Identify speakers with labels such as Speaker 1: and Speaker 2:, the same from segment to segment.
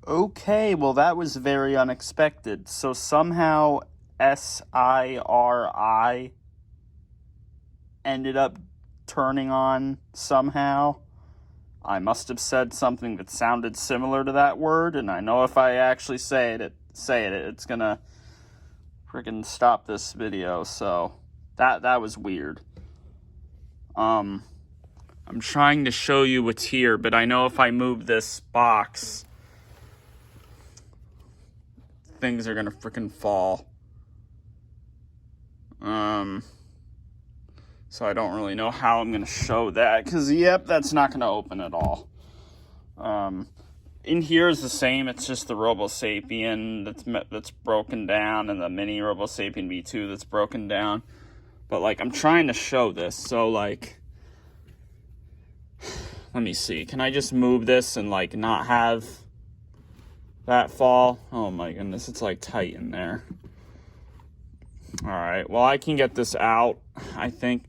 Speaker 1: Okay, well, that was very unexpected. So somehow SIRI ended up turning on somehow. I must have said something that sounded similar to that word, and I know if I actually say it, it's gonna freaking stop this video. So that was weird. I'm trying to show you what's here, but I know if I move this box, things are gonna freaking fall. So I don't really know how I'm gonna show that, because yep, that's not gonna open at all. In here is the same. It's just the RoboSapien that's broken down, and the mini RoboSapien V2 that's broken down. But like, I'm trying to show this, so like, let me see. Can I just move this and like not have that fall? Oh my goodness, it's like tight in there. All right, well, I can get this out, I think.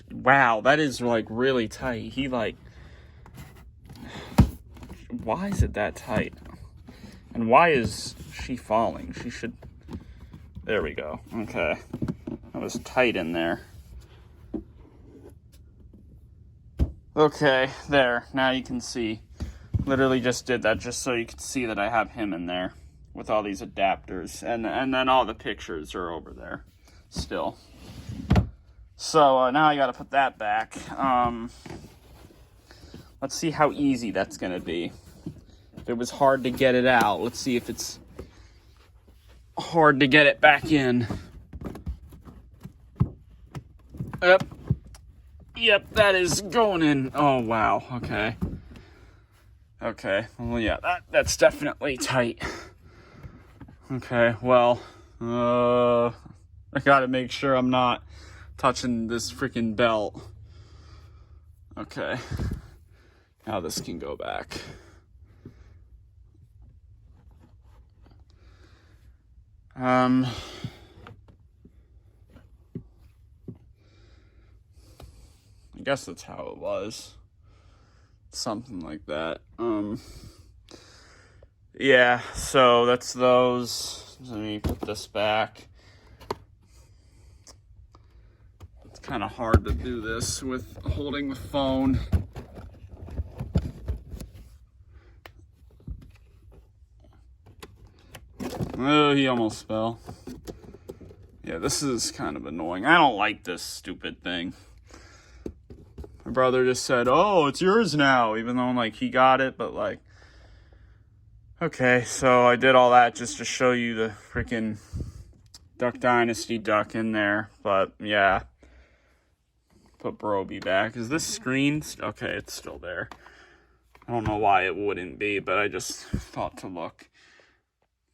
Speaker 1: Wow, that is like really tight. Why is it that tight? And why is she falling? There we go. Okay, that was tight in there. Okay, there, now you can see. Literally just did that just so you could see that I have him in there with all these adapters, and then all the pictures are over there still. So now I gotta put that back. Let's see how easy that's gonna be. If it was hard to get it out, let's see if it's hard to get it back in. Yep, that is going in. Oh wow, okay. Okay, well yeah, that's definitely tight. Okay, well, I gotta make sure I'm not touching this freaking belt. Okay, now this can go back. I guess that's how it was. Something like that. Yeah, so that's those. Let me put this back. It's kind of hard to do this with holding the phone. Oh, he almost fell. Yeah, this is kind of annoying. I don't like this stupid thing. My brother just said, oh, it's yours now, even though, like, he got it, but, like, okay, so I did all that just to show you the freaking Duck Dynasty duck in there, but, yeah. Put Broby back. Is this screen? Okay, it's still there. I don't know why it wouldn't be, but I just thought to look.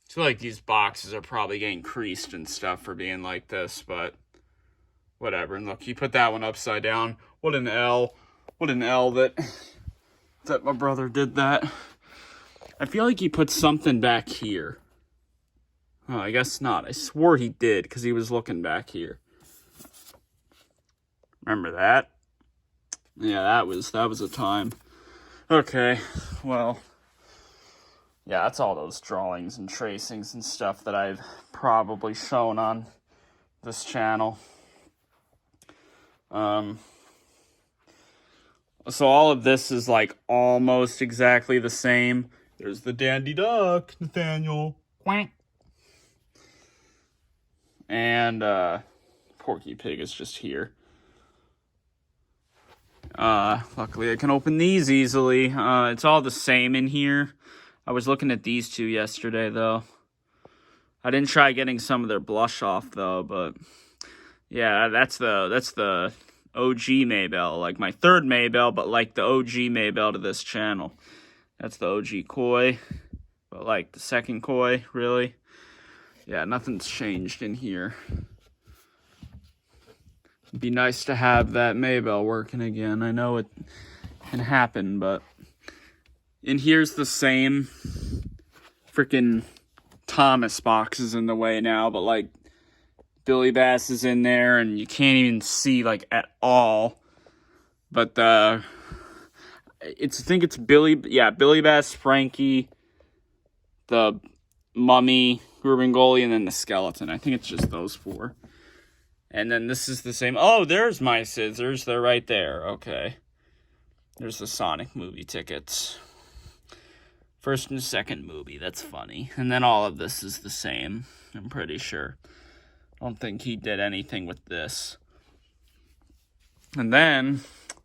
Speaker 1: I feel like these boxes are probably getting creased and stuff for being like this, but whatever. And look, you put that one upside down. What an L. What an L that my brother did that. I feel like he put something back here. Oh, I guess not. I swore he did because he was looking back here. Remember that? Yeah, that was a time. Okay, well, yeah, that's all those drawings and tracings and stuff that I've probably shown on this channel. So all of this is like almost exactly the same. There's the Dandy Duck, Nathaniel. Quack. And Porky Pig is just here. Luckily I can open these easily. It's all the same in here. I was looking at these two yesterday though. I didn't try getting some of their blush off though, but yeah, that's the OG Maybell, like my third Maybell, but like the OG Maybell to this channel. That's the OG Koi, but like the second Koi, really. Yeah, nothing's changed in here. It'd be nice to have that Maybell working again. I know it can happen, but in here's the same. Freaking Thomas box is in the way now, but like Billy Bass is in there and you can't even see like at all. But I think it's Billy Bass, Frankie, the mummy, Gurungoli, and then the skeleton. I think it's just those 4. And then this is the same. Oh, there's my scissors. They're right there. Okay. There's the Sonic movie tickets. First and second movie. That's funny. And then all of this is the same, I'm pretty sure. I don't think he did anything with this. And then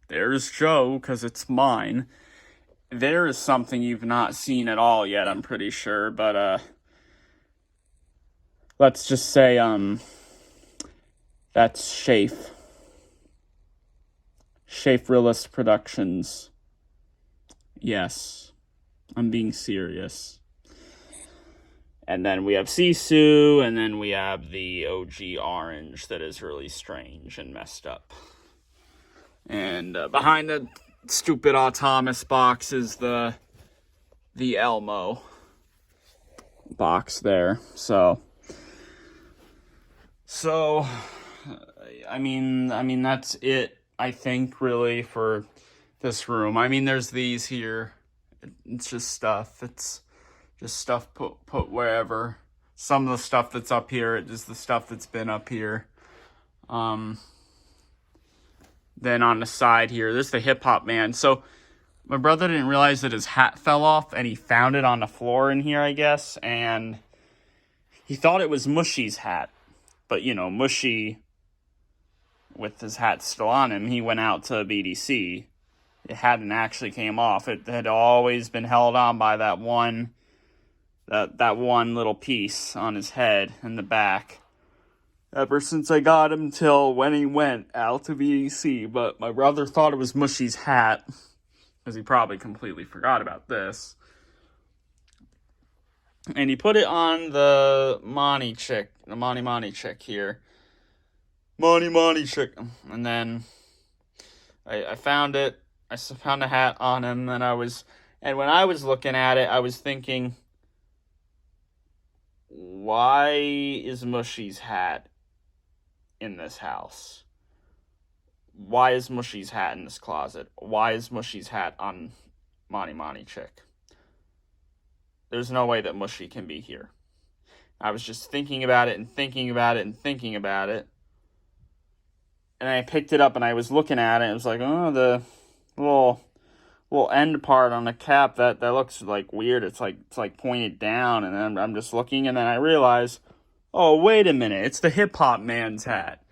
Speaker 1: there's Joe, because it's mine. There is something you've not seen at all yet, I'm pretty sure. But, let's just say, that's Shafe. Shafe Realist Productions. Yes, I'm being serious. And then we have Sisu, and then we have the OG orange that is really strange and messed up. And behind the stupid Autonomous box is the Elmo box there. So I mean that's it, I think, really, for this room. I mean, there's these here. It's just stuff. It's just stuff put wherever. Some of the stuff that's up here is the stuff that's been up here. Then on the side here, this is the Hip Hop Man. So my brother didn't realize that his hat fell off, and he found it on the floor in here, I guess, and he thought it was Mushy's hat. But, you know, Mushy, with his hat still on him, he went out to BDC. It hadn't actually came off. It had always been held on by that one little piece on his head in the back. Ever since I got him till when he went out to BDC. But my brother thought it was Mushy's hat, because he probably completely forgot about this. And he put it on the Monty chick here. Monty chick. And then I found it. I found a hat on him, and when I was looking at it, I was thinking, why is Mushy's hat in this house? Why is Mushy's hat in this closet? Why is Mushy's hat on Monty chick? There's no way that Mushy can be here. I was just thinking about it and thinking about it and thinking about it. And I picked it up and I was looking at it. It was like, oh, the little end part on the cap, that looks like weird. It's like pointed down, and then I'm just looking, and then I realize, oh, wait a minute, it's the Hip Hop Man's hat.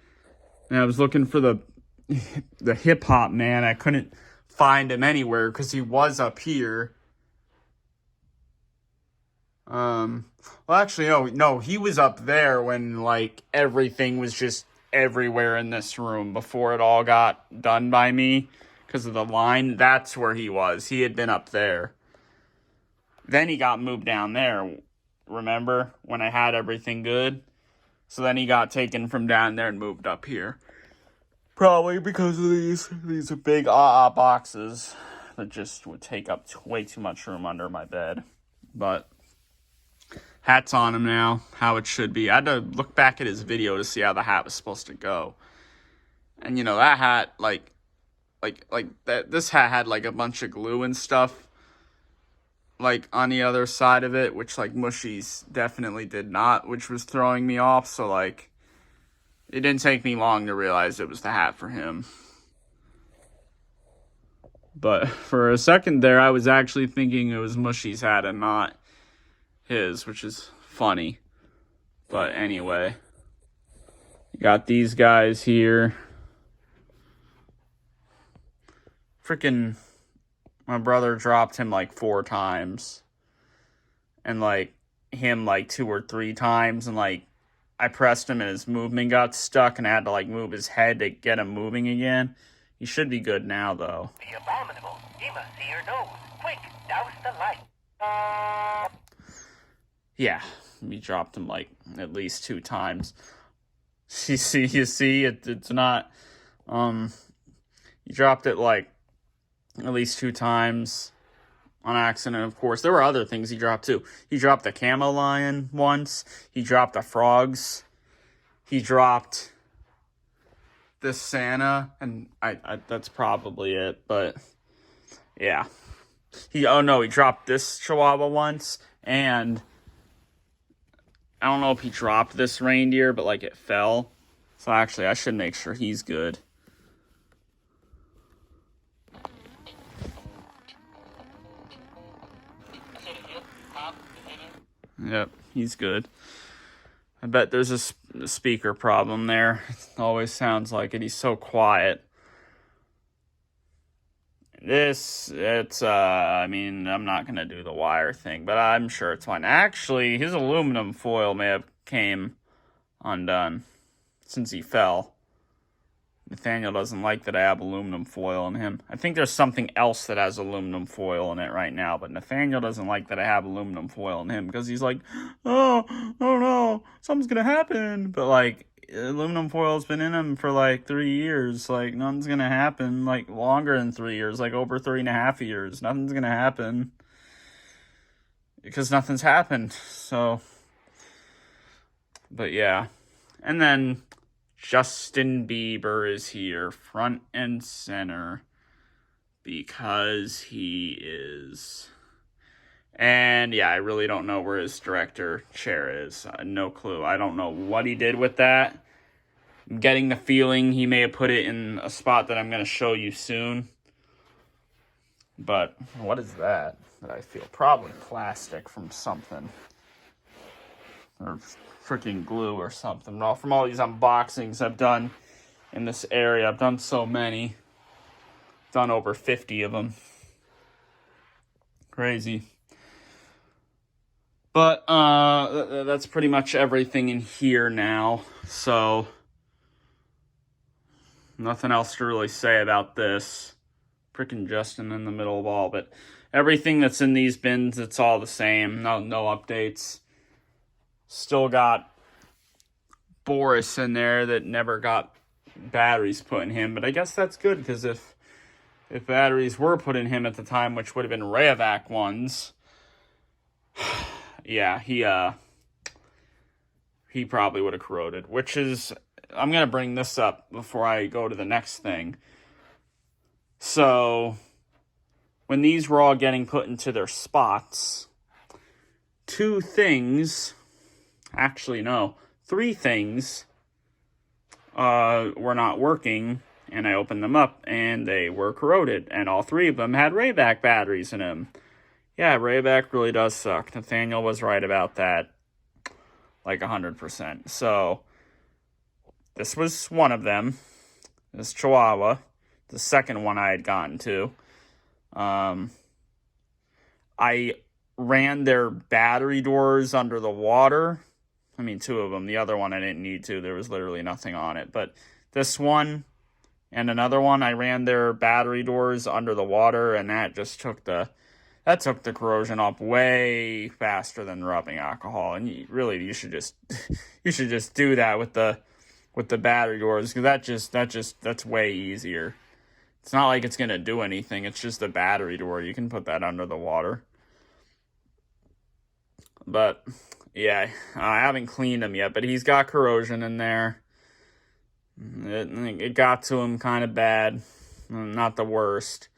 Speaker 1: And I was looking for the Hip Hop Man. I couldn't find him anywhere because he was up here. Well, actually, no, he was up there when, like, everything was just everywhere in this room before it all got done by me because of the line. That's where he was. He had been up there. Then he got moved down there, remember, when I had everything good? So then he got taken from down there and moved up here. Probably because of these big boxes that just would take up way too much room under my bed. But hat's on him now, how it should be. I had to look back at his video to see how the hat was supposed to go. And, you know, that hat, this hat had, like, a bunch of glue and stuff, like, on the other side of it, which, like, Mushy's definitely did not, which was throwing me off. So, like, it didn't take me long to realize it was the hat for him. But for a second there, I was actually thinking it was Mushy's hat and not his, which is funny. But anyway, you got these guys here. Freaking, my brother dropped him like 4 times. And like him like 2 or 3 times. And like I pressed him and his movement got stuck and I had to like move his head to get him moving again. He should be good now though.
Speaker 2: The abominable. He must see your nose. Quick, douse the light.
Speaker 1: Yeah, we dropped him like at least 2 times. You see, it's not, you dropped it like at least 2 times on accident, of course. There were other things he dropped too. He dropped the camo lion once. He dropped the frogs. He dropped this Santa, and I that's probably it, but yeah. He dropped this Chihuahua once, and I don't know if he dropped this reindeer, but like it fell. So actually, I should make sure he's good. Yep, he's good. I bet there's a speaker problem there. It always sounds like it. He's so quiet. I mean, I'm not going to do the wire thing, but I'm sure it's fine. Actually, his aluminum foil may have came undone since he fell. Nathaniel doesn't like that I have aluminum foil in him. I think there's something else that has aluminum foil in it right now, but Nathaniel doesn't like that I have aluminum foil in him because he's like, oh no, something's gonna happen. But like, aluminum foil's been in him for like 3 years. Like, nothing's gonna happen. Like, longer than 3 years, like over 3.5 years. Nothing's gonna happen because nothing's happened. So, but yeah, and then Justin Bieber is here, front and center, because he is. And yeah, I really don't know where his director chair is. No clue. I don't know what he did with that. I'm getting the feeling he may have put it in a spot that I'm going to show you soon. But what is that I feel? Probably plastic from something. Or freaking glue or something. Well, from all these unboxings I've done in this area, I've done so many. Done over 50 of them. Crazy. But that's pretty much everything in here now. So nothing else to really say about this. Freaking Justin in the middle of all, but everything that's in these bins, it's all the same. No updates. Still got Boris in there that never got batteries put in him, but I guess that's good because if batteries were put in him at the time, which would have been Rayovac ones, yeah, he probably would have corroded. Which is, I'm gonna bring this up before I go to the next thing. So when these were all getting put into their spots, 3 things were not working, and I opened them up, and they were corroded, and all 3 of them had Rayovac batteries in them. Yeah, Rayovac really does suck. Nathaniel was right about that, like 100%. So, this was one of them. This Chihuahua, the second one I had gotten to. I ran their battery doors under the water. I mean, 2 of them. The other one I didn't need to. There was literally nothing on it. But this one and another one, I ran their battery doors under the water, and that just took the corrosion up way faster than rubbing alcohol. And you should just do that with the battery doors, because that's way easier. It's not like it's gonna do anything. It's just a battery door. You can put that under the water. But yeah, I haven't cleaned him yet, but he's got corrosion in there. It got to him kind of bad. Not the worst.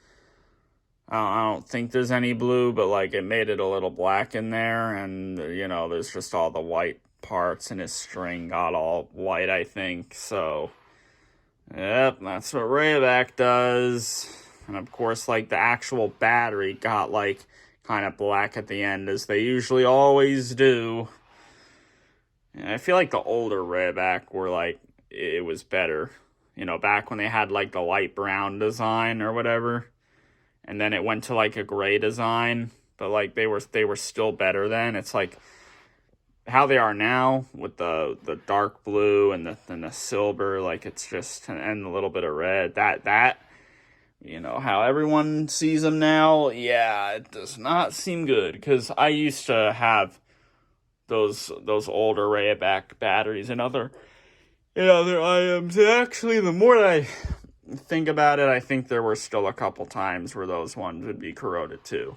Speaker 1: I don't think there's any blue, but like it made it a little black in there, and there's just all the white parts, and his string got all white, I think. So, yep, that's what Rayovac does. And of course, like the actual battery got like kind of black at the end, as they usually always do. And I feel like the older Rayovac were like, it was better. Back when they had like the light brown design or whatever. And then it went to like a gray design, but like they were still better then. It's like how they are now with the dark blue and the silver, like it's just, and a little bit of red. That how everyone sees them now. Yeah, it does not seem good, because I used to have those older Rayovac batteries and other items. Actually, the more that I think about it, I think there were still a couple times where those ones would be corroded too.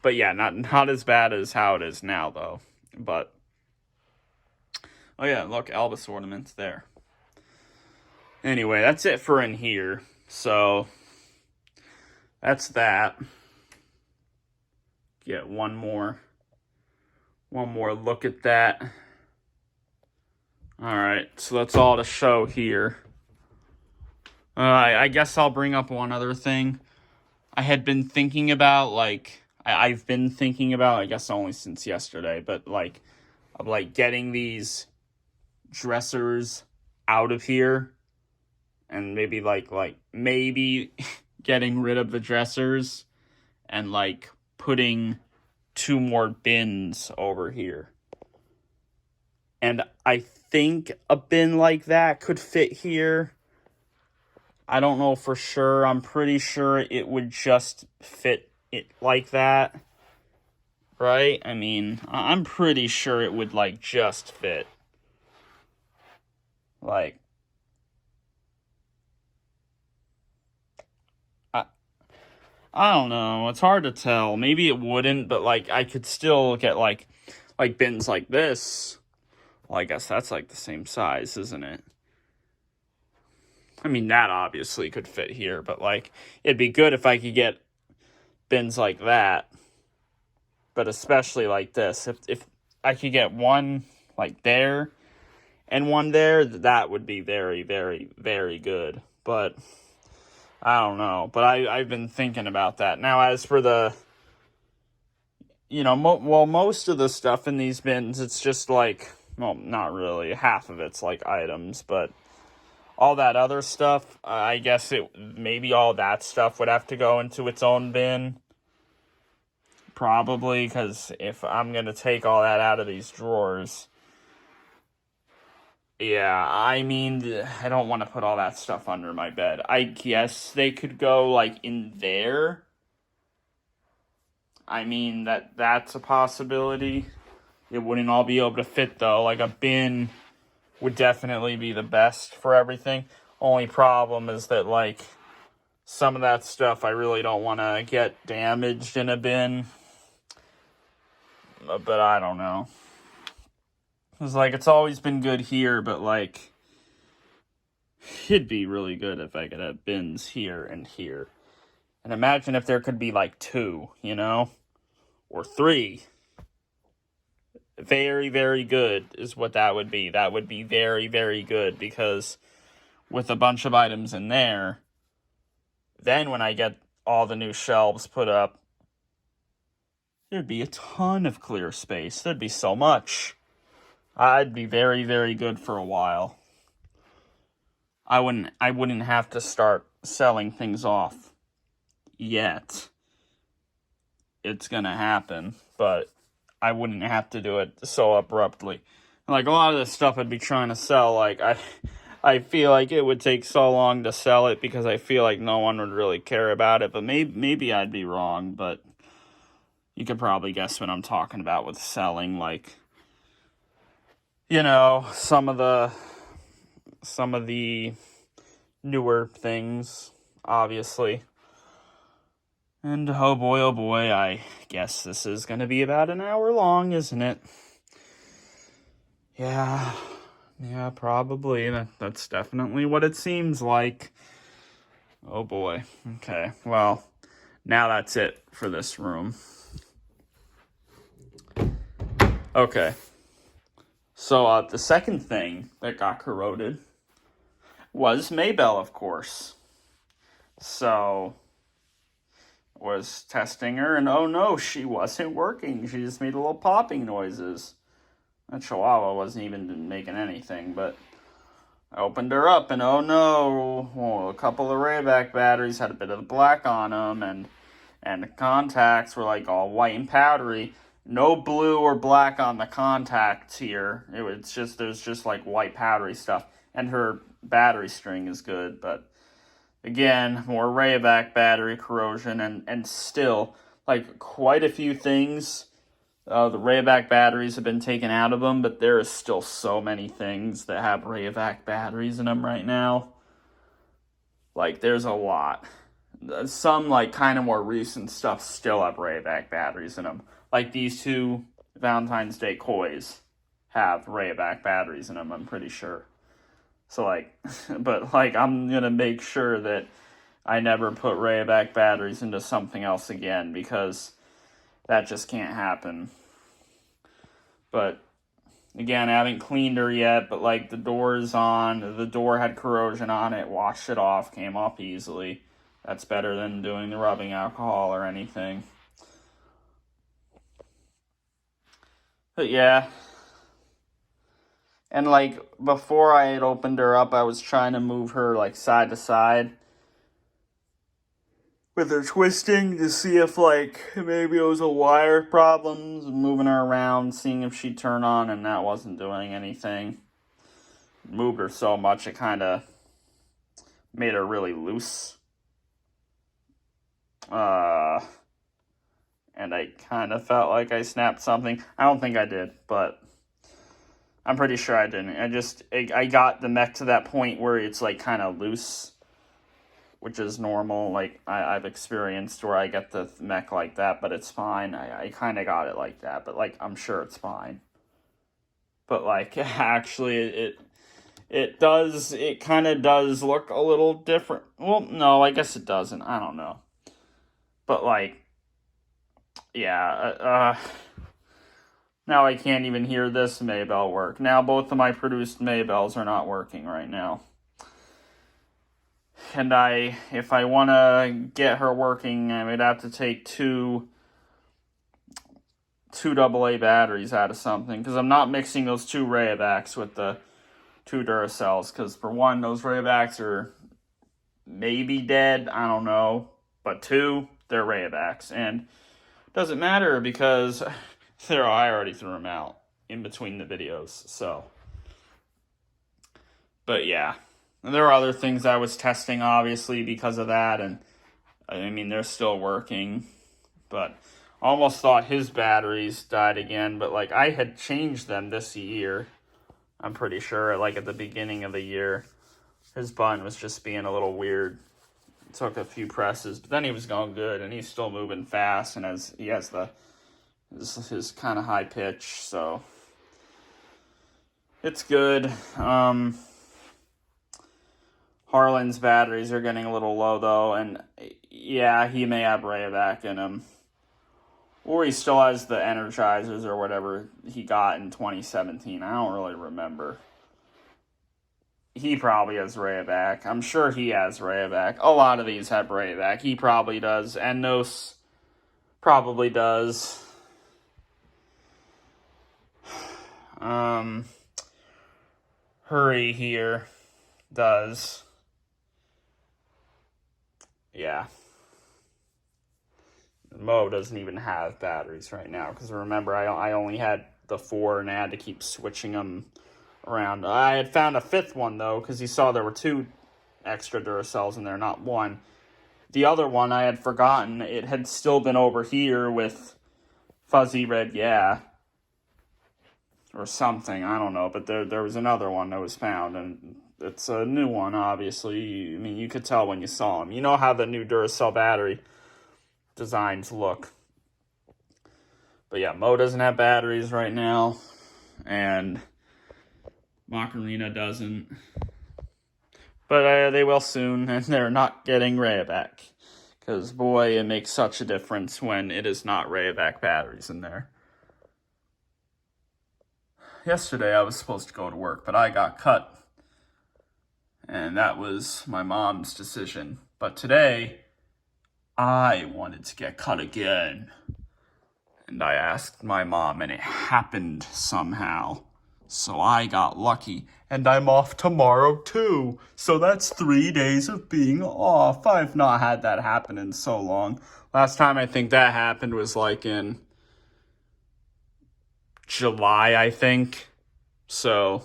Speaker 1: But yeah, not as bad as how it is now though. But oh yeah, look, Elvis ornaments there. Anyway, that's it for in here. So that's that. get one more look at that. All right, so that's all to show here. I guess I'll bring up one other thing. I had been thinking about, like, I've been thinking about, I guess only since yesterday, but like, of like getting these dressers out of here, and maybe maybe getting rid of the dressers and like putting 2 more bins over here. And I think a bin like that could fit here. I don't know for sure. I'm pretty sure it would just fit it like that. Right? I mean, I'm pretty sure it would like just fit. Like, I don't know. It's hard to tell. Maybe it wouldn't, but like I could still get like bins like this. Well, I guess that's like the same size, isn't it? I mean, that obviously could fit here, but like it'd be good if I could get bins like that. But especially like this. If I could get one like there and one there, that would be very, very, very good. But I don't know. But I've been thinking about that. Now, as for the, most of the stuff in these bins, it's just like, well, not really. Half of it's like items, but all that other stuff, I guess maybe all that stuff would have to go into its own bin. Probably, because if I'm going to take all that out of these drawers, yeah, I mean, I don't want to put all that stuff under my bed. I guess they could go, like, in there. I mean, that's a possibility. It wouldn't all be able to fit, though. Like, a bin would definitely be the best for everything. Only problem is that, like, some of that stuff I really don't want to get damaged in a bin. But I don't know. It's like, it's always been good here, but like, it'd be really good if I could have bins here and here. And imagine if there could be like 2, or 3. Very, very good is what that would be. That would be very, very good, because with a bunch of items in there, then when I get all the new shelves put up, there'd be a ton of clear space. There'd be so much. I'd be very, very good for a while. I wouldn't have to start selling things off yet. It's gonna happen, but I wouldn't have to do it so abruptly. Like, a lot of the stuff I'd be trying to sell, like, I feel like it would take so long to sell it because I feel like no one would really care about it, but maybe I'd be wrong, but you could probably guess what I'm talking about with selling, like, some of the newer things, obviously. And oh boy, I guess this is going to be about an hour long, isn't it? Yeah, probably. That's definitely what it seems like. Oh boy. Okay, well, now that's it for this room. Okay. So, the second thing that got corroded was Maybell, of course. So, was testing her, and oh no, she wasn't working. She just made little popping noises. That Chihuahua wasn't even making anything, but I opened her up, and oh no, a couple of Rayback batteries had a bit of black on them, and the contacts were like all white and powdery. No blue or black on the contacts here. There's just like white powdery stuff. And her battery string is good, but again, more Rayback battery corrosion, and still, like, quite a few things. The Rayback batteries have been taken out of them, but there is still so many things that have Rayback batteries in them right now. Like, there's a lot. Some, like, kind of more recent stuff still have Rayback batteries in them. Like, these 2 Valentine's Day Kois have Rayback batteries in them, I'm pretty sure. So, like, but, like, I'm going to make sure that I never put Rayback batteries into something else again, because that just can't happen. But again, I haven't cleaned her yet, but like the door is on, the door had corrosion on it, washed it off, came off easily. That's better than doing the rubbing alcohol or anything. But yeah. And like before I had opened her up, I was trying to move her like side to side with her twisting to see if like maybe it was a wire problems, moving her around, seeing if she'd turn on, and that wasn't doing anything. Moved her so much it kind of made her really loose. And I kind of felt like I snapped something. I don't think I did, but I'm pretty sure I didn't. I got the mech to that point where it's like kind of loose, which is normal. Like I've experienced where I get the mech like that, but it's fine. I kind of got it like that, but like I'm sure it's fine. But like actually it kind of does look a little different. Well, no, I guess it doesn't. I don't know. But like yeah, now I can't even hear this Maybell work. Now both of my produced Maybells are not working right now. And if I want to get her working, I would have to take two AA batteries out of something, because I'm not mixing those two Rayovacs with the two Duracells, because for one, those Rayovacs are maybe dead, I don't know, but two, they're Rayovacs, and it doesn't matter because I already threw them out in between the videos, so. But yeah, and there are other things I was testing, obviously, because of that, and I mean, they're still working, but almost thought his batteries died again, but like I had changed them this year, I'm pretty sure, like at the beginning of the year. His button was just being a little weird. It took a few presses, but then he was going good, and he's still moving fast, and he has his kind of high pitch, so it's good. Harlan's batteries are getting a little low though, and yeah, he may have Rayovac in him, or he still has the Energizers or whatever he got in 2017. I don't really remember. He probably has Rayovac. I'm sure he has Rayovac. A lot of these have Rayovac. He probably does. Ennos probably does. Hurry here does. Yeah. Mo doesn't even have batteries right now, because remember, I only had the 4 and I had to keep switching them around. I had found a 5th one though, because you saw there were 2 extra Duracells in there, not 1. The other one I had forgotten. It had still been over here with Fuzzy Red Yeah, or something, I don't know, but there was another one that was found, and it's a new one, obviously. I mean, you could tell when you saw them. You know how the new Duracell battery designs look. But yeah, Mo doesn't have batteries right now, and Macarena doesn't. But they will soon, and they're not getting Rayovac, because boy, it makes such a difference when it is not Rayovac batteries in there. Yesterday I was supposed to go to work, but I got cut, and that was my mom's decision. But today, I wanted to get cut again, and I asked my mom, and it happened somehow. So I got lucky, and I'm off tomorrow too. So that's 3 days of being off. I've not had that happen in so long. Last time I think that happened was like in July, I think. So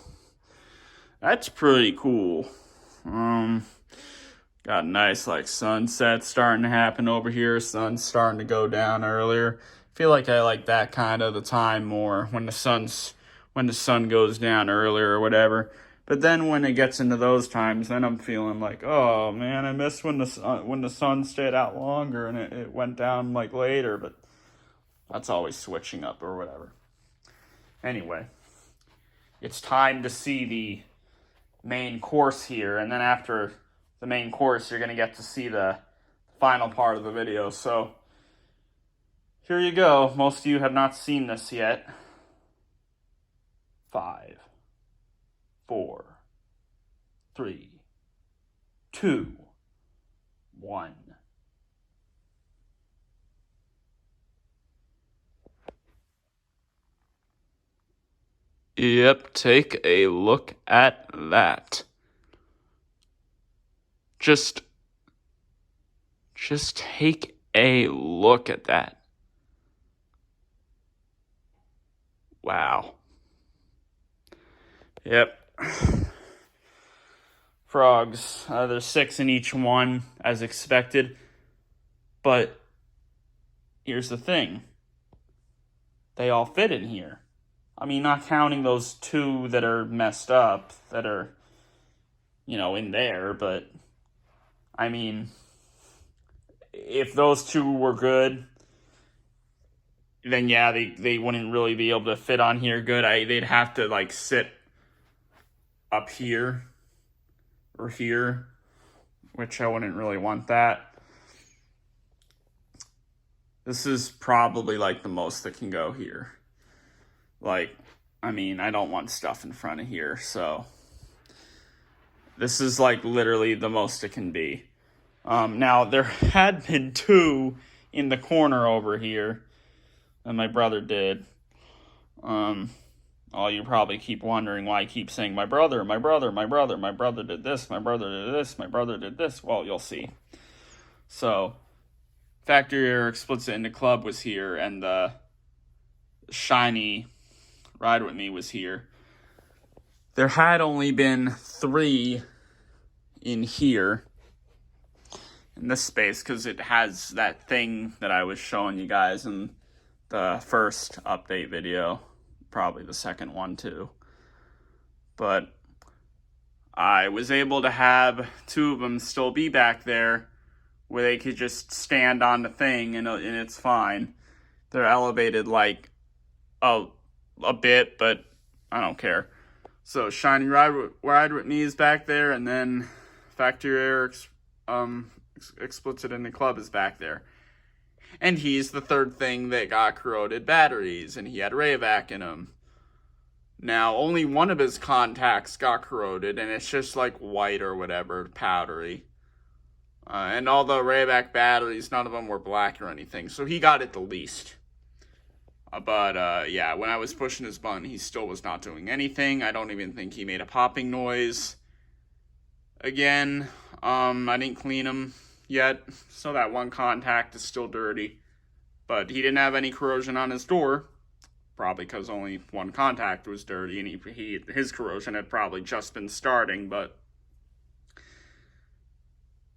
Speaker 1: that's pretty cool. Got a nice like sunset starting to happen over here. Sun's starting to go down earlier. Feel like I like that kind of the time more, when the sun goes down earlier or whatever. But then when it gets into those times, then I'm feeling like, oh man, I missed when the sun stayed out longer and it went down like later. But that's always switching up or whatever. Anyway, it's time to see the main course here, and then after the main course, you're going to get to see the final part of the video. So here you go. Most of you have not seen this yet. 5, 4, 3, 2, 1. Yep, take a look at that. Just take a look at that. Wow. Yep. Frogs. There's 6 in each one, as expected. But here's the thing. They all fit in here. I mean, not counting those 2 that are messed up, that are, in there, but, I mean, if those 2 were good, then yeah, they wouldn't really be able to fit on here good. They'd have to, sit up here, or here, which I wouldn't really want that. This is probably, the most that can go here. I don't want stuff in front of here, so this is, literally the most it can be. Now, there had been 2 in the corner over here, and my brother did. You probably keep wondering why I keep saying, my brother did this, my brother did this, my brother did this. Well, you'll see. So, Factory Error Explicit in the Club was here, and the Shiny Ride With Me was here. There had only been 3 in here, in this space, because it has that thing that I was showing you guys in the first update video, probably the second one too. But I was able to have 2 of them still be back there, where they could just stand on the thing and it's fine. They're elevated a bit, but I don't care. So Shiny Ride With Me is back there, and then Factory Error Explicit in the Club is back there. And he's the 3rd thing that got corroded batteries, and he had Rayvac in him. Now, only one of his contacts got corroded, and it's just white or whatever, powdery. And all the Rayvac batteries, none of them were black or anything, so he got it the least. But yeah, when I was pushing his button, he still was not doing anything. I don't even think he made a popping noise. Again, I didn't clean him yet, so that one contact is still dirty. But he didn't have any corrosion on his door, probably because only one contact was dirty, and his corrosion had probably just been starting, but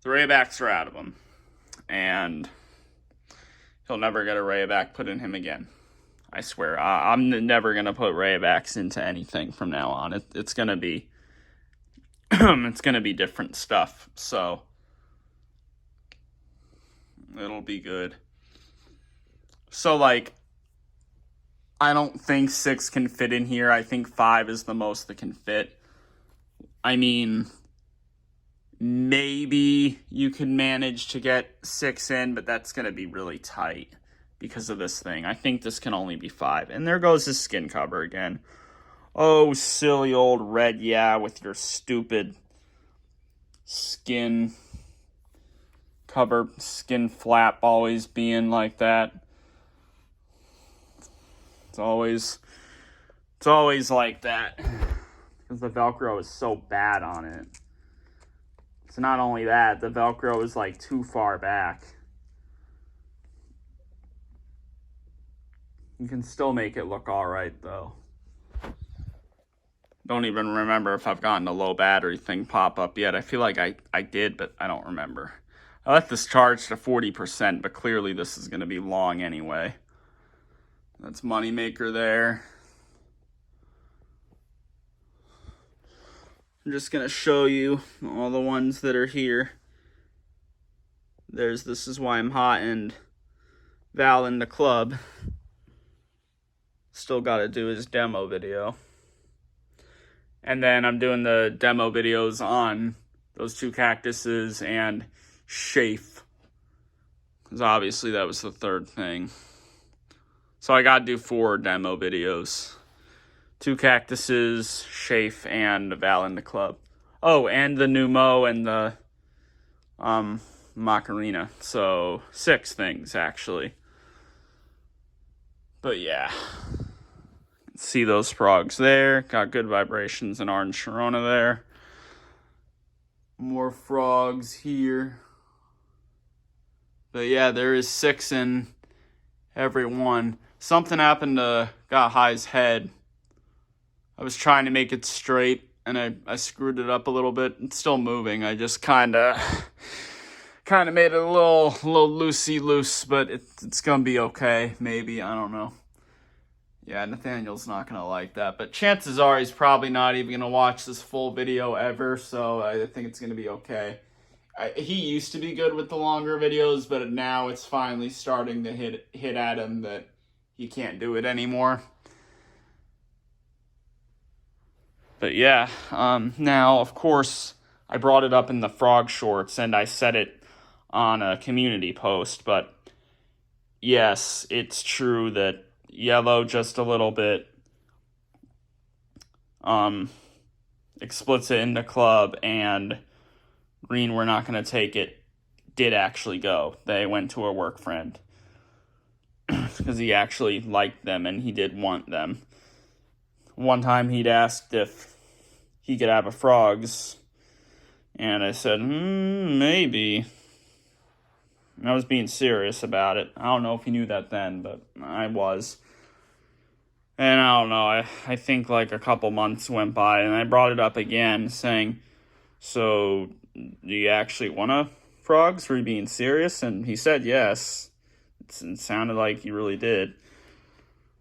Speaker 1: the Rayvacs are out of him, and he'll never get a Rayvac put in him again. I swear, I'm never going to put Rayvacs into anything from now on. It's going to be, it's going to be different stuff, so it'll be good. So, I don't think 6 can fit in here. I think 5 is the most that can fit. I mean, maybe you can manage to get 6 in, but that's going to be really tight because of this thing. I think this can only be 5. And there goes his skin cover again. Oh, silly old Red Yeah with your stupid skin cover, skin flap always being like that. It's always like that. Because the Velcro is so bad on it. So not only that, the Velcro is too far back. You can still make it look alright though. Don't even remember if I've gotten a low battery thing pop up yet. I feel like I did, but I don't remember. I left this charged to 40%, but clearly this is going to be long anyway. That's Moneymaker there. I'm just going to show you all the ones that are here. There's This Is Why I'm Hot and Val in the Club. Still got to do his demo video. And then I'm doing the demo videos on those 2 cactuses and Shafe. Because obviously that was the 3rd thing. So I gotta do 4 demo videos. 2 cactuses, Shafe, and Val in the club. Oh, and the Numo and the Macarena. So 6 things actually. But yeah. See those frogs there. Got good vibrations in Orange Sharona there. More frogs here. But yeah, there is 6 in every one. Something happened to Got High's head. I was trying to make it straight, and I screwed it up a little bit. It's still moving. I just kind of made it a little loosey-loose, but it's going to be okay, maybe. I don't know. Yeah, Nathaniel's not going to like that. But chances are he's probably not even going to watch this full video ever, so I think it's going to be okay. He used to be good with the longer videos, but now it's finally starting to hit at him that he can't do it anymore. But yeah, now, of course, I brought it up in the frog shorts, and I said it on a community post, but yes, it's true that yellow just a little bit, explicit in the club, and green, we're not going to take it, did actually go. They went to a work friend, because he actually liked them, and he did want them. One time he'd asked if he could have a frogs, and I said, maybe. And I was being serious about it. I don't know if he knew that then, but I was. And I don't know, I think like a couple months went by, and I brought it up again, saying, so, do you actually want a frogs? Were you being serious? And he said yes. It sounded like he really did.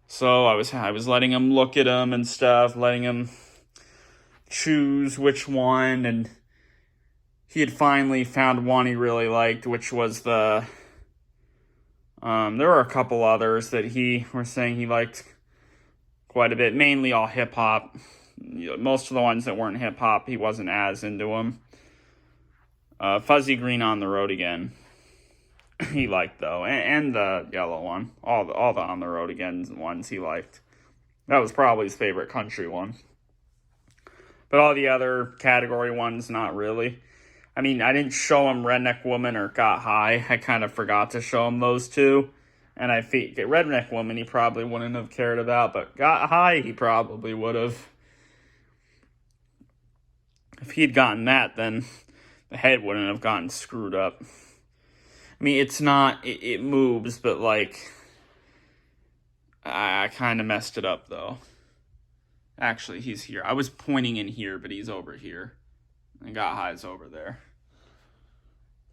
Speaker 1: So I was letting him look at them and stuff, letting him choose which one, and he had finally found one he really liked, which was the, there were a couple others that he was saying he liked quite a bit, mainly all hip-hop. Most of the ones that weren't hip-hop, he wasn't as into them. Fuzzy Green On the Road Again. He liked, though, and the yellow one. All the On the Road Again ones he liked. That was probably his favorite country one. But all the other category ones, not really. I mean, I didn't show him Redneck Woman or Got High. I kind of forgot to show him those two. And I think Redneck Woman he probably wouldn't have cared about, but Got High he probably would have. If he'd gotten that, then the head wouldn't have gotten screwed up. I mean, it's not, it moves, but like, I kind of messed it up, though. Actually, he's here. I was pointing in here, but he's over here. And Got High's over there.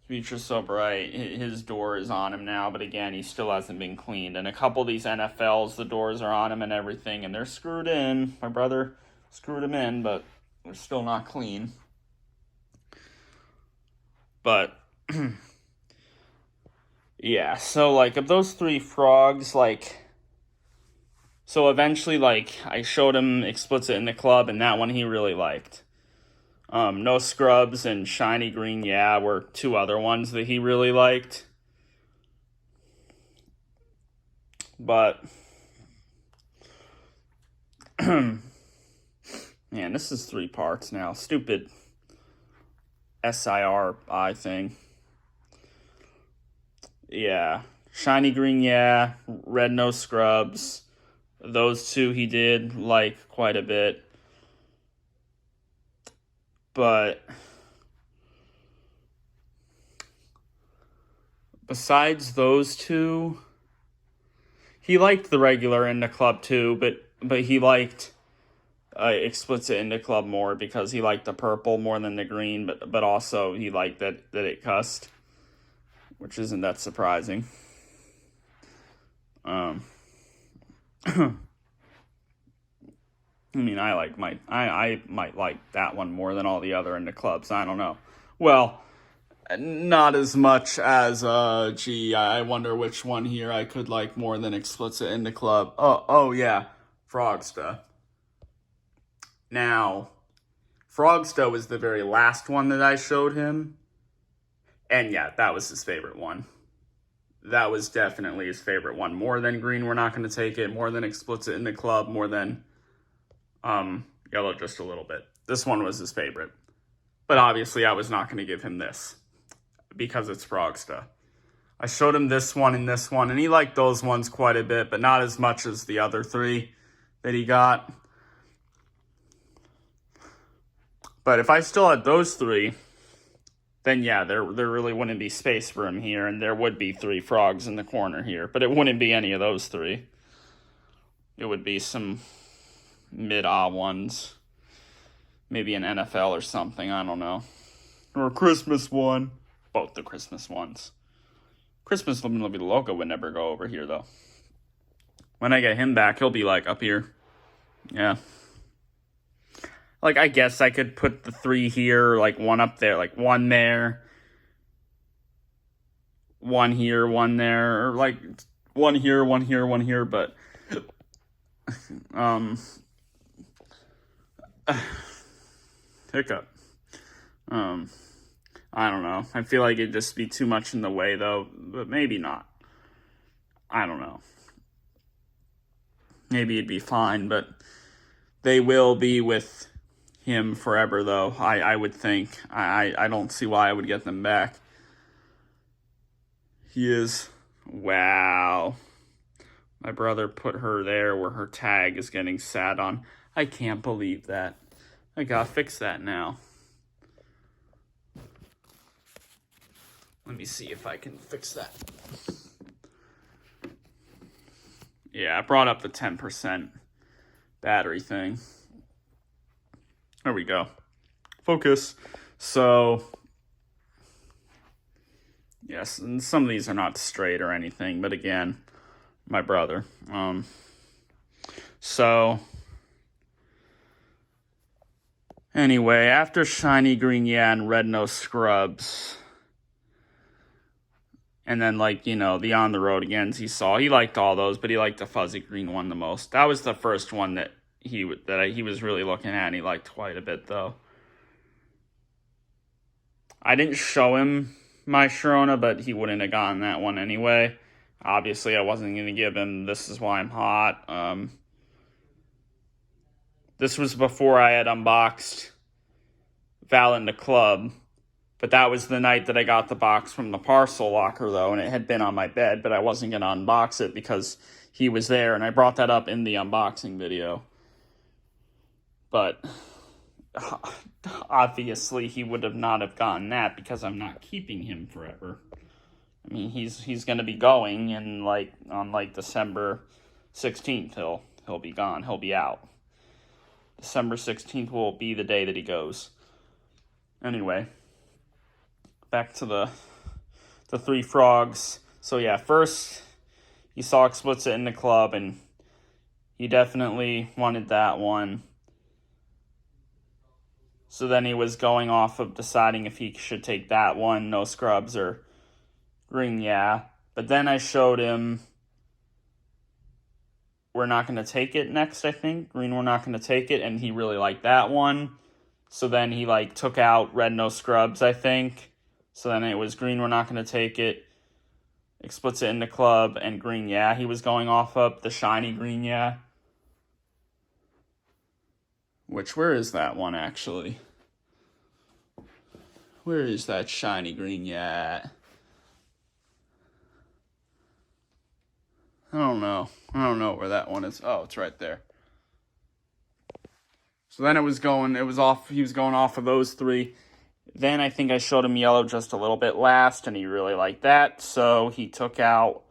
Speaker 1: Future's So Bright, his door is on him now, but again, he still hasn't been cleaned. And a couple of these NFLs, the doors are on him and everything, and they're screwed in. My brother screwed them in, but they're still not clean. But yeah, so like of those 3 frogs, like, so eventually, like, I showed him Explicit in the club, and that one he really liked. No Scrubs and Shiny Green Yeah were 2 other ones that he really liked. But man, this is 3 parts now. Stupid SIRI thing. Yeah. Shiny Green Yeah, Red No Scrubs. Those 2 he did like quite a bit. But besides those 2, he liked the regular in the club too, but he liked Explicit in the club more because he liked the purple more than the green, but also he liked that it cussed, which isn't that surprising. I mean, I might like that one more than all the other in the clubs. I don't know. Well, not as much as I wonder which one here I could like more than Explicit in the club. Oh yeah, Frogsta. Now, Frogsta was the very last one that I showed him, and yeah, that was his favorite one. that was definitely his favorite one. More than Green, We're Not Gonna Take It, more than Explicit in the Club, more than Yellow Just a Little Bit. This one was his favorite. But obviously I was not going to give him this because it's Frogsta. I showed him this one, and he liked those ones quite a bit, but not as much as the other three that he got. But if I still had those three, then yeah, there really wouldn't be space for him here, and there would be 3 frogs in the corner here. But it wouldn't be any of those 3. It would be some mid-A ones. Maybe an NFL or something, I don't know. Or a Christmas one. Both the Christmas ones. Christmas Living La Vida Loca would never go over here, though. When I get him back, he'll be, like, up here. Yeah. Like, I guess I could put the 3 here, like, one up there, like, one there. One here, one there. Or, like, one here, one here, one here, but... hiccup. I don't know. I feel like it'd just be too much in the way, though, but maybe not. I don't know. Maybe it'd be fine, but they will be with him forever, though, I would think. I don't see why I would get them back. He is... Wow. My brother put her there where her tag is getting sat on. I can't believe that. I gotta fix that now. Let me see if I can fix that. Yeah, I brought up the 10% battery thing. There we go. Focus. So, yes, and some of these are not straight or anything, but again, my brother. So... Anyway, after Shiny Green Yeah and Red No Scrubs, and then, like, you know, the On the Road Agains he saw, he liked all those, but he liked the Fuzzy Green one the most. That was the first one that he was really looking at, and he liked quite a bit, though. I didn't show him my Sharona, but he wouldn't have gotten that one anyway. Obviously, I wasn't going to give him This Is Why I'm Hot. This was before I had unboxed Val in the Club, but that was the night that I got the box from the parcel locker, though, and it had been on my bed, but I wasn't going to unbox it because he was there, and I brought that up in the unboxing video. But obviously he would have not have gotten that because I'm not keeping him forever. I mean, he's going to be going, and on December 16th he'll be gone. He'll be out. December 16th will be the day that he goes. Anyway, back to the 3 frogs. So yeah, first he saw Explicit in the Club, and he definitely wanted that one. So then he was going off of deciding if he should take that one, No Scrubs, or Green Yeah. But then I showed him We're Not Gonna Take It next, I think. Green, We're Not Gonna Take It, and he really liked that one. So then he, took out Red No Scrubs, I think. So then it was Green, We're Not Gonna Take It, Explicit in the Club, and Green Yeah he was going off of, the Shiny Green Yeah. Where is that one, actually? Where is that Shiny Green Yeah? I don't know where that one is. Oh, it's right there. So then he was going off of those 3. Then I think I showed him Yellow Just a Little Bit last, and he really liked that. So he took out...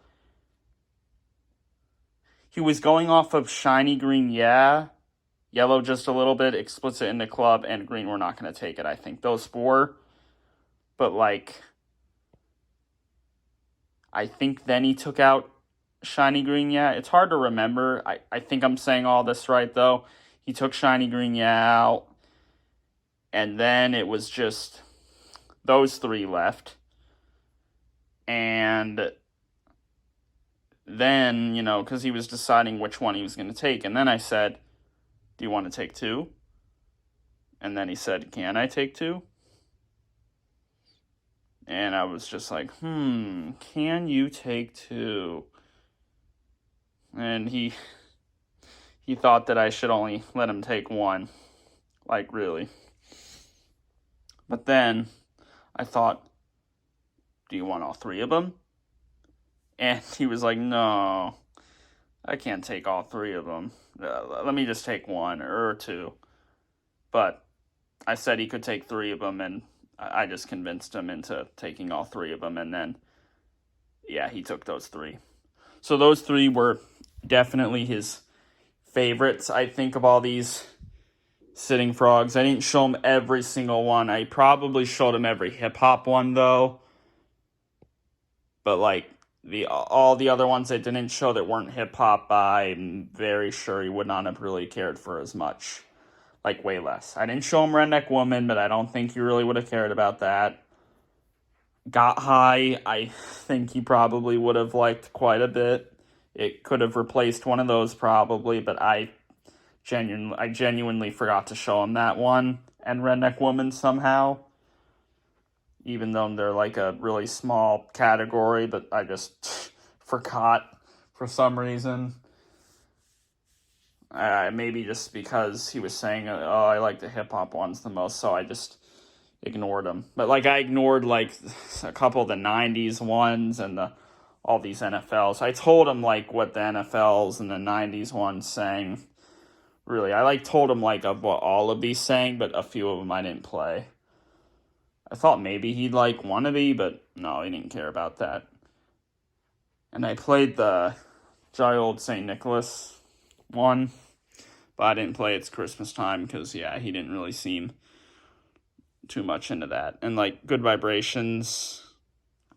Speaker 1: He was going off of Shiny Green Yeah, Yellow Just a Little Bit, Explicit in the Club, and Green We're Not Gonna Take It, I think. Those 4. But, I think then he took out Shiny Green Yeah. It's hard to remember. I think I'm saying all this right, though. He took Shiny Green Yeah out, and then it was just those 3 left. And then, because he was deciding which one he was going to take, and then I said, do you want to take 2? And then he said, can I take 2? And I was just like, can you take 2? And he thought that I should only let him take 1. Like, really. But then I thought, do you want all 3 of them? And he was like, no, I can't take all 3 of them. Let me just take 1 or 2. But I said he could take 3 of them, and I just convinced him into taking all 3 of them. And then, yeah, he took those 3. So those 3 were definitely his favorites, I think, of all these sitting frogs. I didn't show him every single one. I probably showed him every hip-hop one, though. But, like, all the other ones I didn't show that weren't hip-hop, I'm very sure he would not have really cared for as much. Like, way less. I didn't show him Redneck Woman, but I don't think he really would have cared about that. Got High, I think he probably would have liked quite a bit. It could have replaced one of those probably, but I genuinely forgot to show him that one and Redneck Woman somehow. Even though they're like a really small category, but I just forgot for some reason. Maybe just because he was saying, oh, I like the hip-hop ones the most, so I just ignored them. But, like, I ignored, like, a couple of the 90s ones and all these NFLs. I told him, like, what the NFLs and the 90s ones sang. Really, I, like, told him, like, of what all of these sang, but a few of them I didn't play. I thought maybe he'd like Wannabe, but no, he didn't care about that. And I played the Jolly Old St. Nicholas one, but I didn't play It's Christmas Time because, yeah, he didn't really seem too much into that. And, like, Good Vibrations,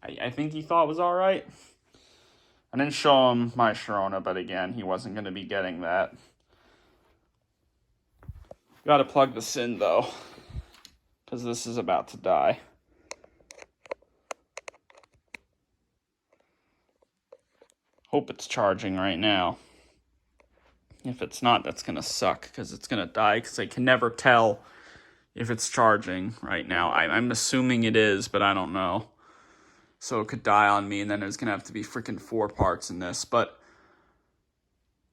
Speaker 1: I think he thought was all right. I didn't show him My Sharona, but again, he wasn't going to be getting that. Gotta plug this in, though, because this is about to die. Hope it's charging right now. If it's not, that's going to suck, because it's going to die, because I can never tell if it's charging right now. I'm assuming it is, but I don't know. So it could die on me, and then there's going to have to be freaking 4 parts in this, but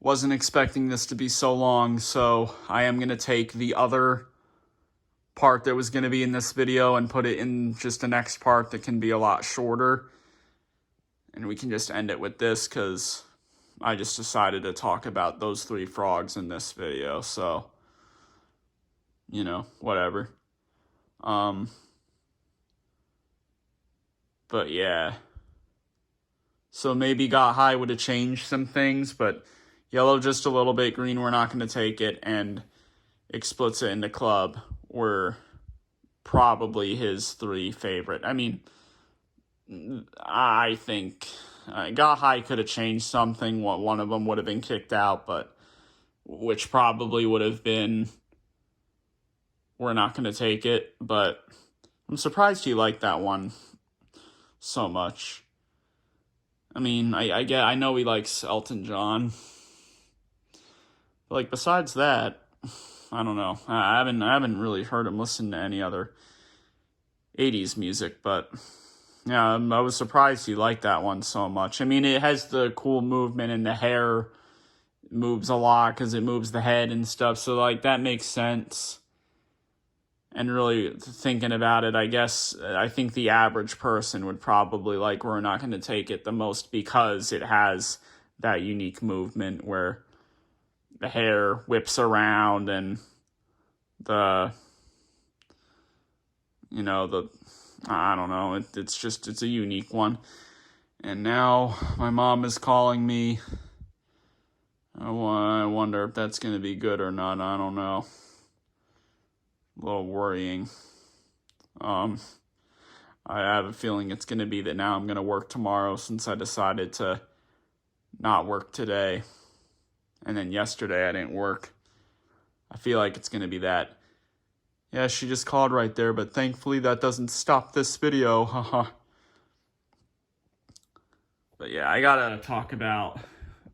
Speaker 1: wasn't expecting this to be so long, so I am going to take the other part that was going to be in this video and put it in just the next part that can be a lot shorter. And we can just end it with this because I just decided to talk about those 3 frogs in this video. So, you know, whatever. But yeah. So maybe Got High would have changed some things, but Yellow just a little bit, Green we're not going to take it, and Explicit in the Club were probably his 3 favorite. I mean, I think Got High could have changed something. One of them would have been kicked out, but which probably would have been, we're not going to take it. But I'm surprised he liked that one so much. I mean, I know he likes Elton John. But, like, besides that, I don't know. I haven't really heard him listen to any other 80s music, but yeah, I was surprised he liked that one so much. I mean, it has the cool movement, and the hair moves a lot because it moves the head and stuff, so, like, that makes sense. And really thinking about it, I think the average person would probably like We're Not Going to Take It the most because it has that unique movement where the hair whips around and I don't know, it's a unique one. And now my mom is calling me. I wonder if that's going to be good or not. I don't know. A little worrying. I have a feeling it's going to be that now I'm going to work tomorrow since I decided to not work today. And then yesterday I didn't work. I feel like it's going to be that. Yeah, she just called right there, but thankfully that doesn't stop this video. Haha. But yeah, I gotta talk about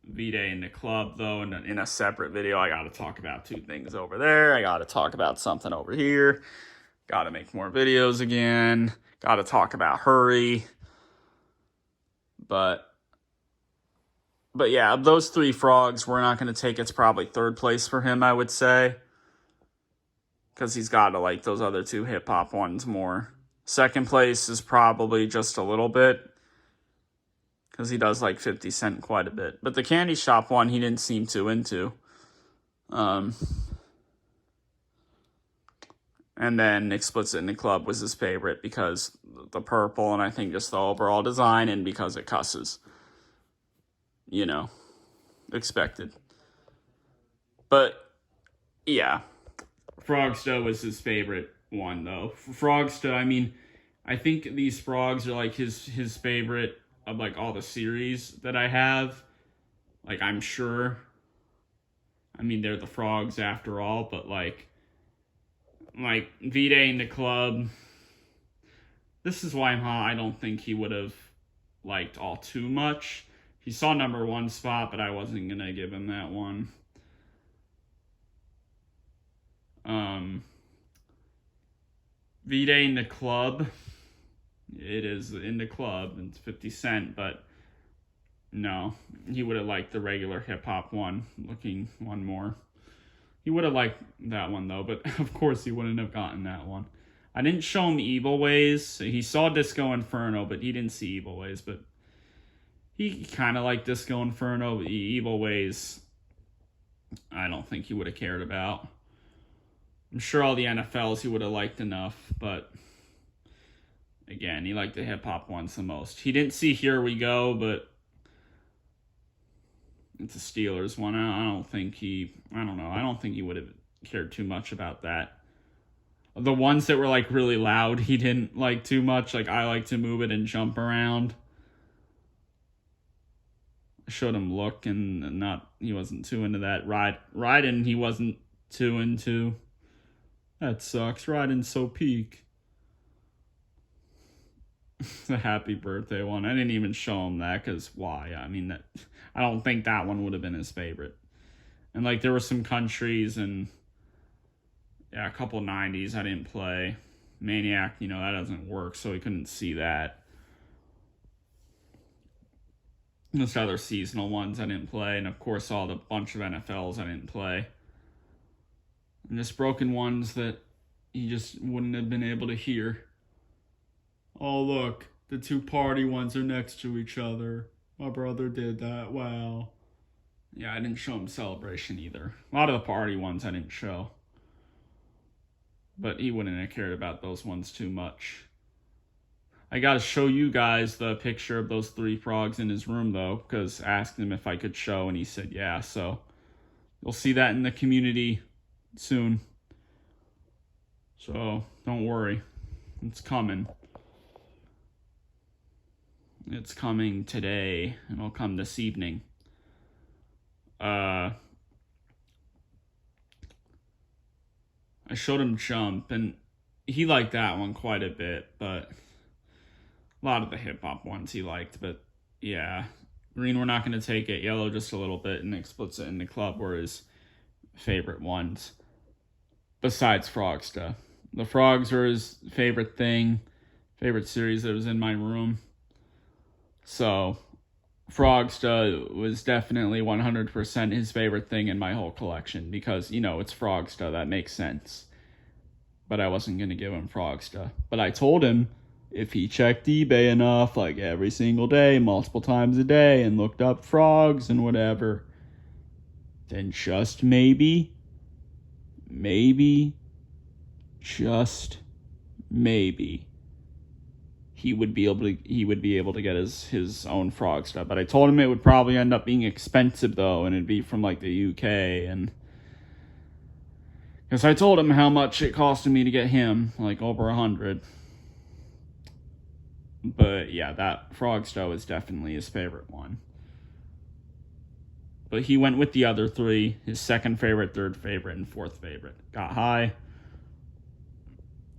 Speaker 1: V-Day in the Club, though, in a separate video. I gotta talk about 2 things over there. I gotta talk about something over here. Gotta make more videos again. Got to talk about Hurry. But yeah, of those three frogs, we're not going to take. It's probably third place for him, I would say. Because he's got to like those other two hip-hop ones more. Second place is probably just a little bit. Because he does like 50 Cent quite a bit. But the Candy Shop one, he didn't seem too into. And then Explicit in the Club was his favorite because the purple and I think just the overall design and because it cusses. You know, expected. But, yeah. Frogsta was his favorite one, though. Frogsta, I mean, I think these frogs are like his favorite of like all the series that I have. Like, I'm sure. I mean, they're the frogs after all, but like V-Day in the Club. This is why I don't think he would have liked all too much. He saw number one spot, but I wasn't going to give him that one. V-Day in the Club. It is in the club. It's 50 Cent, but no. He would have liked the regular hip-hop one. Looking one more. He would have liked that one, though, but of course he wouldn't have gotten that one. I didn't show him Evil Ways. He saw Disco Inferno, but he didn't see Evil Ways, but he kind of liked Disco Inferno. Evil Ways, I don't think he would have cared about. I'm sure all the NFLs he would have liked enough, but again, he liked the hip-hop ones the most. He didn't see Here We Go, but it's a Steelers one. I don't think he would have cared too much about that. The ones that were like really loud, he didn't like too much. Like I Like to Move It and Jump Around. I showed him Look and he wasn't too into that. Riding he wasn't too into. That sucks. Riding's so peak. The Happy Birthday one. I didn't even show him that because why? I mean, I don't think that one would have been his favorite. And like there were some countries and a couple 90s I didn't play. Maniac, that doesn't work, so he couldn't see that. Most other seasonal ones I didn't play, and of course all the bunch of NFLs I didn't play. And just broken ones that he just wouldn't have been able to hear. Oh, look, the two party ones are next to each other. My brother did that, wow. Yeah, I didn't show him Celebration either. A lot of the party ones I didn't show. But he wouldn't have cared about those ones too much. I gotta show you guys the picture of those three frogs in his room, though, because I asked him if I could show, and he said yeah, so you'll see that in the community soon. So, don't worry. It's coming. It's coming today, and it'll come this evening. I showed him Jump, and he liked that one quite a bit, but a lot of the hip-hop ones he liked, but yeah. Green, we're not going to take it. Yellow, just a little bit, and Explicit in the Club were his favorite ones. Besides Frogsta. The frogs were his favorite thing, favorite series that was in my room. So, Frogsta was definitely 100% his favorite thing in my whole collection because, it's Frogsta. That makes sense. But I wasn't going to give him Frogsta. But I told him if he checked eBay enough, like every single day, multiple times a day, and looked up frogs and whatever, then just just maybe, he would be able to get his own Frogsta. But I told him it would probably end up being expensive though, and it'd be from like the UK, and because I told him how much it costed me to get him, like over 100. But yeah, that Frogsta was definitely his favorite one. But he went with the other three, his second favorite, third favorite, and fourth favorite. Got High.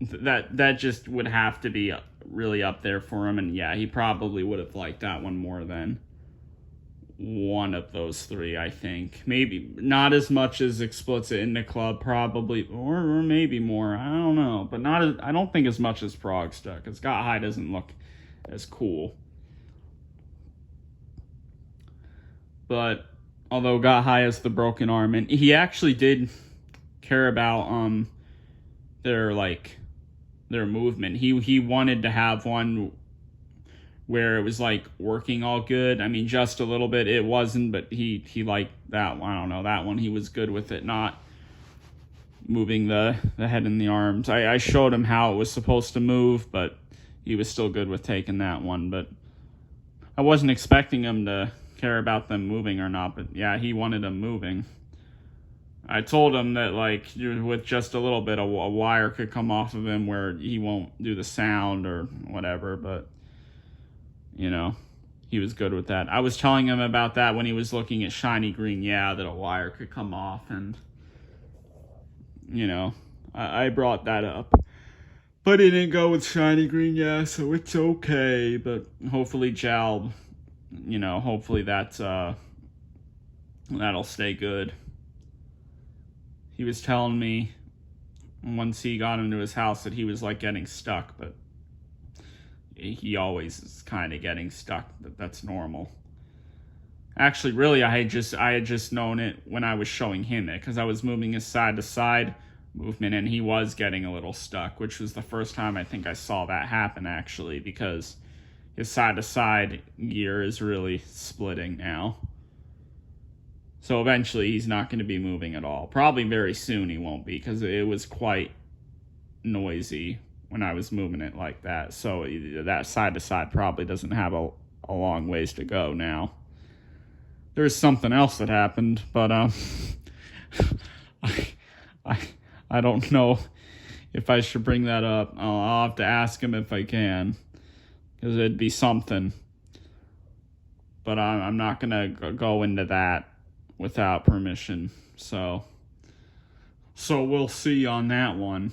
Speaker 1: That just would have to be really up there for him, and yeah, he probably would have liked that one more than one of those three, I think. Maybe not as much as Explicit in the Club, probably, or maybe more. I don't know, but not as, I don't think as much as Progster, because Got High doesn't look as cool. But although Got High has the broken arm, and he actually did care about their movement. He wanted to have one where it was like working all good. I mean, just a little bit. It wasn't, but he liked that one. I don't know, that one he was good with it, not moving the head and the arms. I showed him how it was supposed to move, but he was still good with taking that one. But I wasn't expecting him to care about them moving or not, but yeah, he wanted them moving. I told him that, like, with just a little bit, a wire could come off of him where he won't do the sound or whatever, but you know, he was good with that. I was telling him about that when he was looking at Shiny Green, yeah, that a wire could come off, and, you know, I brought that up. But he didn't go with Shiny Green, yeah, so it's okay, but hopefully Jal, you know, hopefully that'll stay good. He was telling me once he got into his house that he was, like, getting stuck, but he always is kind of getting stuck. That's normal. Actually, really, I had just known it when I was showing him it, because I was moving his side-to-side movement, and he was getting a little stuck, which was the first time I think I saw that happen, actually, because his side-to-side gear is really splitting now. So eventually, he's not going to be moving at all. Probably very soon he won't be, because it was quite noisy when I was moving it like that. So that side-to-side probably doesn't have a long ways to go now. There's something else that happened, but I don't know if I should bring that up. I'll have to ask him if I can, because it'd be something. But I'm not going to go into that without permission. So we'll see on that one.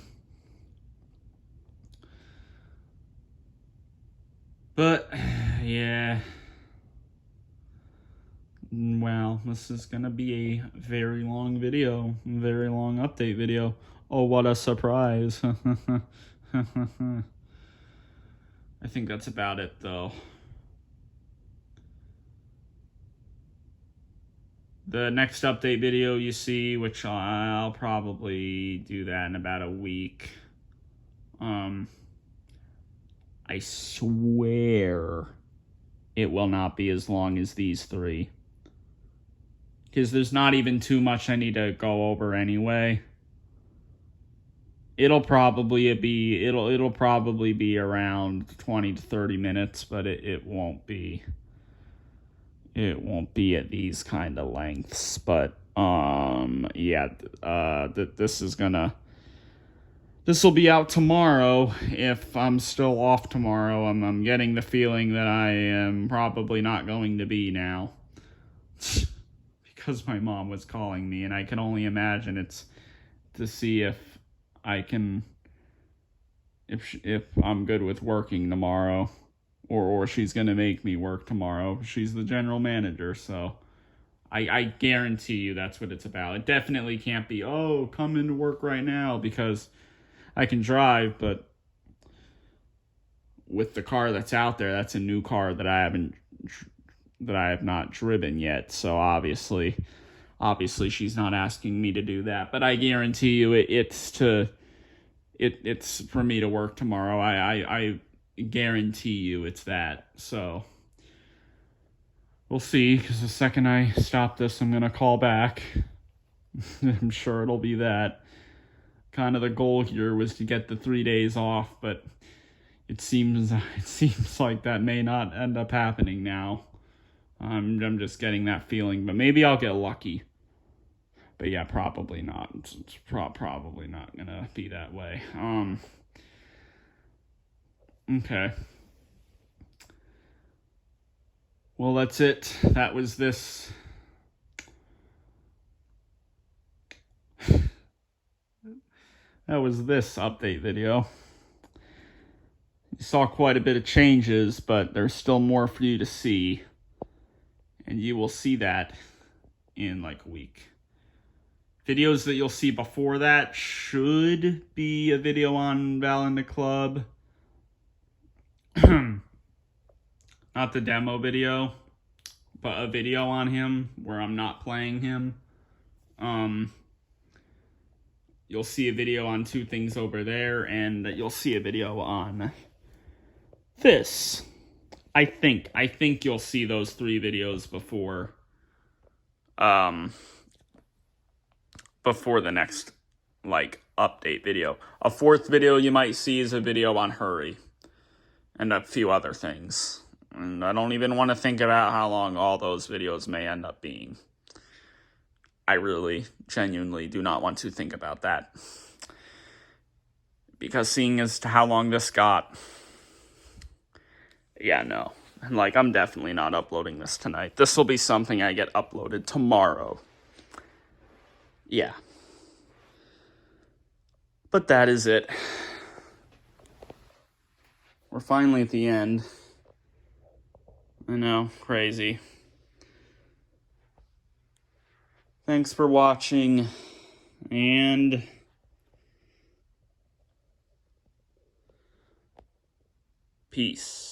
Speaker 1: But, yeah. Well, this is going to be a very long video. Very long update video. Oh, what a surprise. I think that's about it, though. The next update video you see, which I'll probably do that in about a week. I swear it will not be as long as these three, because there's not even too much I need to go over anyway. It'll probably be around 20 to 30 minutes, but it won't be at these kind of lengths. But yeah, this will be out tomorrow if I'm still off tomorrow. I'm getting the feeling that I am probably not going to be now. Because my mom was calling me, and I can only imagine it's to see if I can, if I'm good with working tomorrow, or she's going to make me work tomorrow. She's the general manager, so I guarantee you that's what it's about. It definitely can't be, oh, come into work right now, because I can drive, but with the car that's out there, that's a new car that I have not driven yet. So obviously she's not asking me to do that. But I guarantee you, it's for me to work tomorrow. I guarantee you it's that. So we'll see. Because the second I stop this, I'm gonna call back. I'm sure it'll be that. Kind of the goal here was to get the 3 days off, but it seems like that may not end up happening now. I'm just getting that feeling, but maybe I'll get lucky. But yeah, probably not. It's probably not gonna be that way. Okay. Well, that's it. That was this. That was this update video. You saw quite a bit of changes, but there's still more for you to see. And you will see that in like a week. Videos that you'll see before that should be a video on Val in the Club. Not the demo video, but a video on him where I'm not playing him. You'll see a video on two things over there, and you'll see a video on this. I think you'll see those 3 videos before the next like update video. A 4th video you might see is a video on Hurry and a few other things. And I don't even want to think about how long all those videos may end up being. I really, genuinely do not want to think about that. Because seeing as to how long this got, yeah, no. And like, I'm definitely not uploading this tonight. This will be something I get uploaded tomorrow. Yeah. But that is it. We're finally at the end. I know, crazy. Thanks for watching, and peace.